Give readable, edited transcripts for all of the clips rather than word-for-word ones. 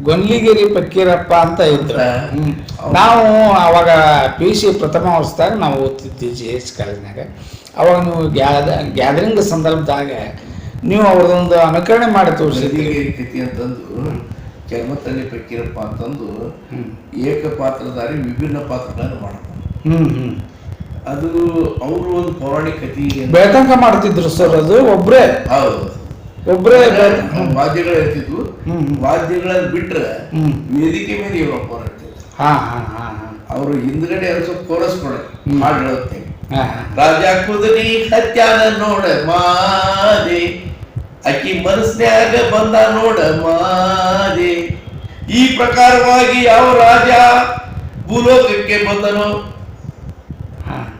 ಗೊನ್ಲಿಗಿರಿ ಫಕೀರಪ್ಪ ಅಂತ ಇದ್ರು. ನಾವು ಅವಾಗ PUC ಪ್ರಥಮ ವರ್ಷದಾಗ ನಾವು ಓದ್ತಿದ್ವಿ JS ಕಾಲೇಜ್ನಾಗ. ಅವಾಗ ನೀವು ಗ್ಯಾದರಿಂಗ್ ಸಂದರ್ಭದಾಗ ನೀವು ಅವ್ರದೊಂದು ಅನುಕರಣೆ ಮಾಡಿ ತೋರಿಸಿದ್ರಿ ಕೃತಿ ಅಂತಂದು ಕೆಮ್ಮತ್ತಳ್ಳಿ ಫಕೀರಪ್ಪ ಅಂತಂದು ಏಕಪಾತ್ರಧಾರಿ ವಿಭಿನ್ನ ಪಾತ್ರಗಳನ್ನು ಮಾಡ್ತಾರೆ. ಅದು ಅವರು ಒಂದು ಪೌರಾಣಿಕ ಕಥೆ ಬೆಳತಂಕ ಮಾಡ್ತಿದ್ರು ಸರ್. ಅದು ಒಬ್ರೇ ವಾದ್ಯಗಳು ಇರ್ತಿದ್ವು. ವಾದ್ಯಗಳಲ್ಲಿ ಬಿಟ್ರೆ ವೇದಿಕೆ ಮೇಲೆ ಇವರೊಬ್ಬ ಇರ್ತಿದ್ರು. ಅವರು ಹಿಂದ್ಗಡೆ ಸ್ವಲ್ಪ ಕೋರಸ್ ಕೊಡೋದು ಹಾಡು ಹೇಳುತ್ತೆ. ರಾಜ ಕುದುರಿ ಹತ್ಯಾನ ನೋಡ ಮಾದೆ, ಅಕ್ಕಿ ಮನಸ್ನ್ಯಾಗ ಬಂದ ನೋಡ ಮಾದೆ. ಈ ಪ್ರಕಾರವಾಗಿ ಯಾವ ರಾಜ ಭೂಲೋಕಕ್ಕೆ ಬಂದನೋ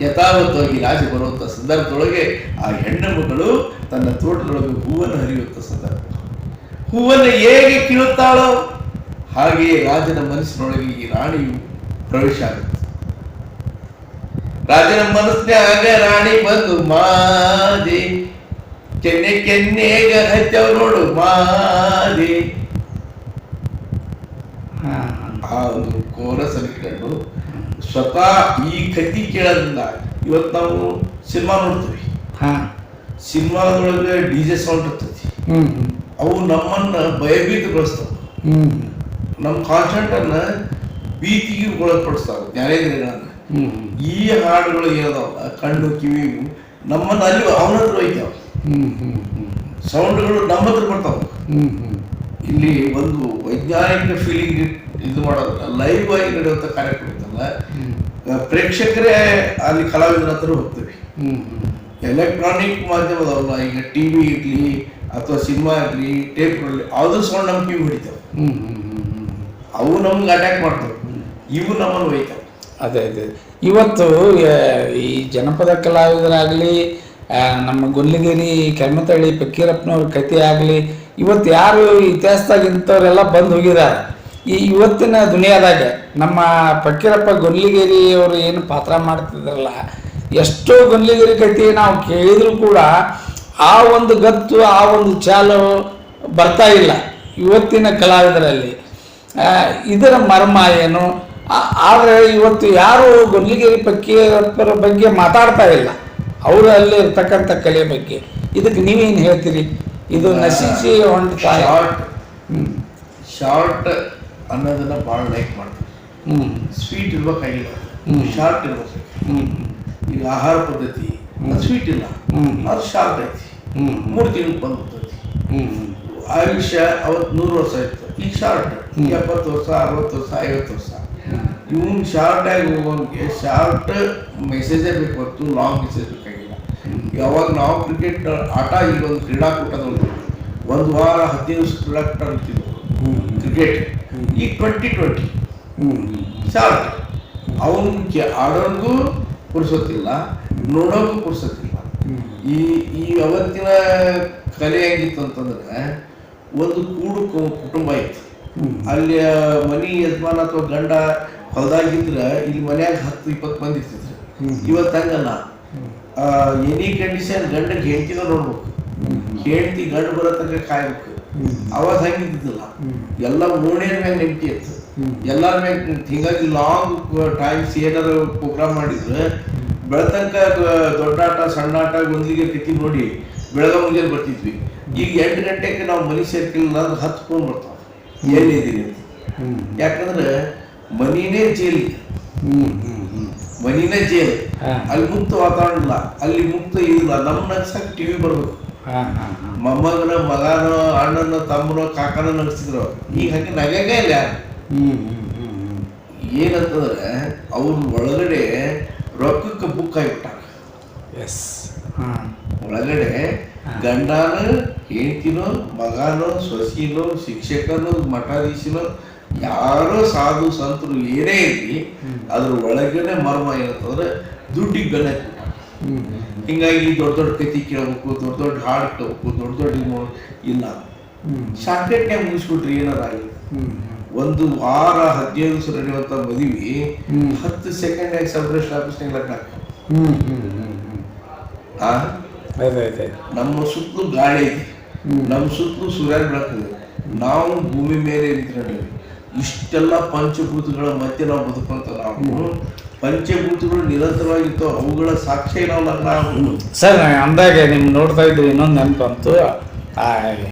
ಯಥಾವತ್ತವಾಗಿ ರಾಜ ಬರುವಂತ ಸಂದರ್ಭದೊಳಗೆ ಆ ಹೆಣ್ಣು ಮಗಳು ತನ್ನ ತೋಟದೊಳಗೆ ಹೂವನ್ನು ಹರಿಯುವಂತ ಸಂದರ್ಭ. ಹೂವನ್ನು ಹೇಗೆ ಕೀಳುತ್ತಾಳೋ ಹಾಗೆಯೇ ರಾಜನ ಮನಸ್ಸಿನೊಳಗೆ ಈ ರಾಣಿಯು ಪ್ರವೇಶ ಆಗುತ್ತೆ. ರಾಜನ ಮನಸ್ಸಿನಾಗ ರಾಣಿ ಬಂದು ಮಾದೆ, ಕೆನ್ನೆಗ ಹಚ್ಚವ ನೋಡು ಮಾದೆ. ಆ ಒಂದು ಕೋರಸ್ ಅನ್ಕೊಂಡು ಸ್ವತಃ ಈ ಕಥೆ ಕೇಳೋದ್ರಿಂದ ಇವತ್ತು ನಾವು ಸಿನಿಮಾ ನೋಡ್ತೀವಿ. ಸಿನಿಮಾದೊಳಗೆ DJ ಸೌಂಡ್ ಇರ್ತೈತಿ. ಅವು ನಮ್ಮನ್ನ ಭಯಭೀತಗೊಳಿಸ್ತಾವ. ನಮ್ಮ ಕಾನ್ಸೆಂಟ್ ಅನ್ನ ಭೀತಿಗೆ ಒಳಪಡಿಸ್ತಾವ. ಜ್ಞಾನೇಂದ್ರಿಯಗಳನ್ನ ಈ ಹಾಡುಗಳು ಏನದಾವ ಕಣ್ಣು ಕಿವಿ ನಮ್ಮನ್ನ ಅಲ್ಲಿ ಅವನ ಹತ್ರ ಒಯ್ತಾವ. ಸೌಂಡ್ಗಳು ನಮ್ಮ ಹತ್ರ ಬರ್ತಾವ. ಇಲ್ಲಿ ಒಂದು ವೈಜ್ಞಾನಿಕ ಫೀಲಿಂಗ್ ಇದು ಮಾಡೋದಲ್ಲ, ಲೈವ್ ಆಗಿ ನಡೆಯುವಂತ ಕಾರ್ಯಕ್ರಮ ಇತ್ತಲ್ಲ, ಪ್ರೇಕ್ಷಕರೇ ಅಲ್ಲಿ ಕಲಾವಿದರ ಹತ್ರ ಹೋಗ್ತೀವಿ. ಎಲೆಕ್ಟ್ರಾನಿಕ್ ಮಾಧ್ಯಮದವಲ್ಲ, ಈಗ TV ಇರ್ಲಿ ಅಥವಾ ಸಿನಿಮಾ ಇರ್ಲಿ ಟೇಪ್ ಇರಲಿ, ಅದ್ರ ಸೌಂಡ್ ನಮ್ ಕಿವಿ ಹೊಡಿತಾವೆ. ಅವು ನಮ್ಗೆ ಅಟ್ಯಾಕ್ ಮಾಡ್ತಾವೆ, ಇವು ನಮ್ಮನ್ನು ಒಯ್ತಾವೆ. ಅದೇ ಇವತ್ತು ಈ ಜನಪದ ಕಲಾವಿದರಾಗಲಿ, ನಮ್ಮ ಗೊನ್ಲಿಗಿರಿ ಕೆಮ್ಮತ್ತಳ್ಳಿ ಫಕೀರಪ್ಪನವ್ರ ಕಥೆ ಆಗಲಿ, ಇವತ್ತು ಯಾರು ಇತಿಹಾಸದಾಗ ಇಂಥವ್ರೆಲ್ಲ ಬಂದು ಹೋಗಿದ್ದಾರೆ. ಈ ಇವತ್ತಿನ ದುನಿಯಾದಾಗ ನಮ್ಮ ಫಕೀರಪ್ಪ ಗೊನ್ಲಿಗಿರಿ ಅವರು ಏನು ಪಾತ್ರ ಮಾಡ್ತಿದ್ರಲ್ಲ, ಎಷ್ಟೋ ಗೊನ್ಲಿಗಿರಿ ಕಥೆ ನಾವು ಕೇಳಿದ್ರು ಕೂಡ ಆ ಒಂದು ಗತ್ತು, ಆ ಒಂದು ಚಾಲು ಬರ್ತಾ ಇಲ್ಲ ಇವತ್ತಿನ ಕಲಾವಿದರಲ್ಲಿ. ಇದರ ಮರ್ಮ ಏನು? ಆದರೆ ಇವತ್ತು ಯಾರು ಗೊನ್ಲಿಗಿರಿ ಫಕೀರಪ್ಪರ ಬಗ್ಗೆ ಮಾತಾಡ್ತಾ ಇಲ್ಲ, ಅವರು ಅಲ್ಲಿ ಇರ್ತಕ್ಕಂಥ ಕಲೆ ಬಗ್ಗೆ. ಇದಕ್ಕೆ ನೀವೇನು ಹೇಳ್ತೀರಿ? ಇದು ನಶಿಸಿ ಹೊಂಡ್ತಾ ಶಾರ್ಟ್ ಅನ್ನೋದನ್ನ ಭಾಳ ಲೈಕ್ ಮಾಡ್ತಾರೆ. ಸ್ವೀಟ್ ಇರ್ಬೇಕಾಗಿಲ್ಲ, ಶಾರ್ಟ್ ಇರ್ಬೇಕು. ಈಗ ಆಹಾರ ಪದ್ಧತಿ ಸ್ವೀಟ್ ಇಲ್ಲ, ಅದು ಶಾರ್ಟ್ ಐತಿ. 3 ತಿಂಗಳಿಗೆ ಬಂದ್ಬಿಡ್ತೈತಿ. ಆಯುಷ್ಯ ಅವತ್ತು 100 ವರ್ಷ ಇತ್ತು, ಈಗ ಶಾರ್ಟ್ 70 ವರ್ಷ 60 ವರ್ಷ 50 ವರ್ಷ. ಇವನ್ ಶಾರ್ಟ್ ಆಗಿ ಹೋಗೋನ್ಗೆ ಶಾರ್ಟ್ ಮೆಸೇಜೇ ಬೇಕು ಹೊತ್ತು ಲಾಂಗ್ ಮೆಸೇಜ್ ಬೇಕಾಗಿಲ್ಲ. ಯಾವಾಗ ನಾವು ಕ್ರಿಕೆಟ್ ಆಟ, ಈಗ ಒಂದು ಕ್ರೀಡಾಕೂಟದಲ್ಲಿ 1 ವಾರ 15 ದಿವಸ ಕ್ರೀಡಾಕೂಟ ಇರ್ತಿದ್ವು ಕ್ರಿಕೆಟ್. ಈಗ 2020 ಶಾರ್ಟ್. ಅವನಿಗೆ ಆಡೋರ್ಗೂ ಪುರ್ಸೊತ್ತಿಲ್ಲ, ನೋಡೋರ್ಗೂ ಪುರ್ಸೊತ್ತಿಲ್ಲ. ಈ ಅವತ್ತಿನ ಕಲೆ ಹೆಂಗಿತ್ತು ಅಂತಂದ್ರೆ, ಒಂದು ಕೂಡು ಕುಟುಂಬ ಇತ್ತು. ಅಲ್ಲಿ ಮನಿ ಯಜಮಾನ ಅಥವಾ ಗಂಡ ಹೊಲ್ದಾಗಿದ್ರೆ ಇಲ್ಲಿ ಮನ್ಯಾಗ 10-20 ಮಂದಿ ಇರ್ತಿದ್ರು. ಇವತ್ತು ಹಂಗಲ್ಲ. ಎನಿ ಕಂಡೀಷನ್ ಗಂಡಗೆ ಹೆಂಡತಿನ ನೋಡ್ಬೇಕು, ಹೆಂಡತಿ ಗಂಡ ಬರೋ ತನಕ ಕಾಯ್ಬೇಕು. ಅವಾಗ ಹಂಗಿದ್ದಿಲ್ಲ, ಎಲ್ಲ ಮೂಣೇರ ಮ್ಯಾಗ ನೆಮ್ಮದಿ ಇತ್ತು ಎಲ್ಲಾರ ಮ್ಯಾಗ. ಹಿಂಗಾಗಿ ಲಾಂಗ್ ಟೈಮ್ಸ್ ಏನಾರು ಪ್ರೋಗ್ರಾಮ್ ಮಾಡಿದ್ರೆ ಬೆಳತನಕ ದೊಡ್ಡಾಟ ಸಣ್ಣಾಟ ಒಂದಿಗೆ ಕತಿ ನೋಡಿ ಬೆಳಗ ಮುಂಜಾನೆ ಬರ್ತಿದ್ವಿ. ಈಗ 8 ಗಂಟೆಗೆ ನಾವು ಮನೆ ಸೇರ್ಕಿಲ್ಲ ಅಂದ್ರೆ 10 ಫೋನ್ ಬರ್ತಾವ, ಎಲ್ಲಿದ್ದೀರಿ ಅಂತ. ಯಾಕಂದ್ರೆ ಮನಿನೇ ಜೈಲ್, ಮನಿನೇ ಜೈಲ್. ಅಲ್ಲಿ ಮುಕ್ತ ವಾತಾವರಣ ಇಲ್ಲ, ಅಲ್ಲಿ ಮುಕ್ತ ಇಲ್ಲ. ನಮ್ಮ ನಗ್ಸಕ್ TV ಬರ್ಬೇಕು. ಮೊಮ್ಮಗನ ಮಗನೋ ಅಣ್ಣನ ತಮ್ಮನೋ ಕಾಕನೋ ನಗಿಸಿದ್ರು. ಈಗ ಹಾಗೆ ನಗಂಗೇ ಇಲ್ಲ. ಏನಂತಂದ್ರೆ ಅವ್ರ ಒಳಗಡೆ ರೊಕ್ಕಕ್ಕೆ ಬುಕ್ ಆಗಿಬಿಟ್ಟಾರ. ಒಳಗಡೆ ಗಂಡನೋ ಹೆಂಡತಿನೋ ಮಗನೋ ಸೊಸಿನೋ ಶಿಕ್ಷಕನೋ ಮಠಾಧೀಶನೋ ಯಾರೋ ಸಾಧು ಸಂತರು ಏನೇ ಇರಲಿ, ಅದ್ರ ಒಳಗಡೆ ಮರ್ಮ ಏನಂತಂದ್ರೆ ದುಡ್ಡಿಗೆ ಬೆಲೆ. ಹಿಂಗಾಗಿ ದೊಡ್ಡ ದೊಡ್ಡ ಕತಿ ಕೇಳಬೇಕು, ದೊಡ್ಡ ದೊಡ್ಡ ಹಾಡು ಕೇಳಬೇಕು, ದೊಡ್ಡ ದೊಡ್ಡ ಇಲ್ಲ. ಶಾರ್ಟ್ಕಟ್ನ್ಯಾಗ ಮುಗಿಸ್ಬಿಟ್ರಿ ಏನಾರಾಗಲಿ. 1 ವಾರ 15 ದಿವಸ ನಡೆಯುವಂತ ಮದುವೆ 10 ಸೆಕೆಂಡ್ ಸೆಲೆಬ್ರೇಷನ್ ಆಫೀಸ್ನಾಗ ಲಗ್ನ. ನಮ್ಮ ಸುತ್ತಲೂ ಗಾಳಿ ಐತಿ, ನಮ್ಮ ಸುತ್ತಲೂ ಸೂರ್ಯನ ಬೆಳಕಿದೆ, ನಾವು ಭೂಮಿ ಮೇಲೆ ಇರ್ತೀವಿ, ಇಷ್ಟೆಲ್ಲ ಪಂಚಭೂತಗಳ ಮಧ್ಯೆ ನಾವು ಬದುಕುವಂತ ನಾವು ಪಂಚಭೂತಗಳು ನಿರಂತರವಾಗಿರ್ತಾವ, ಅವುಗಳ ಸಾಕ್ಷಿ ನಾವು ಲಗ್ನ. ಸರ್ ಅಂದಾಗೆ ನಿಮ್ ನೋಡ್ತಾ ಇದ್ವಿ ಇನ್ನೊಂದು ನೆನಪಂತು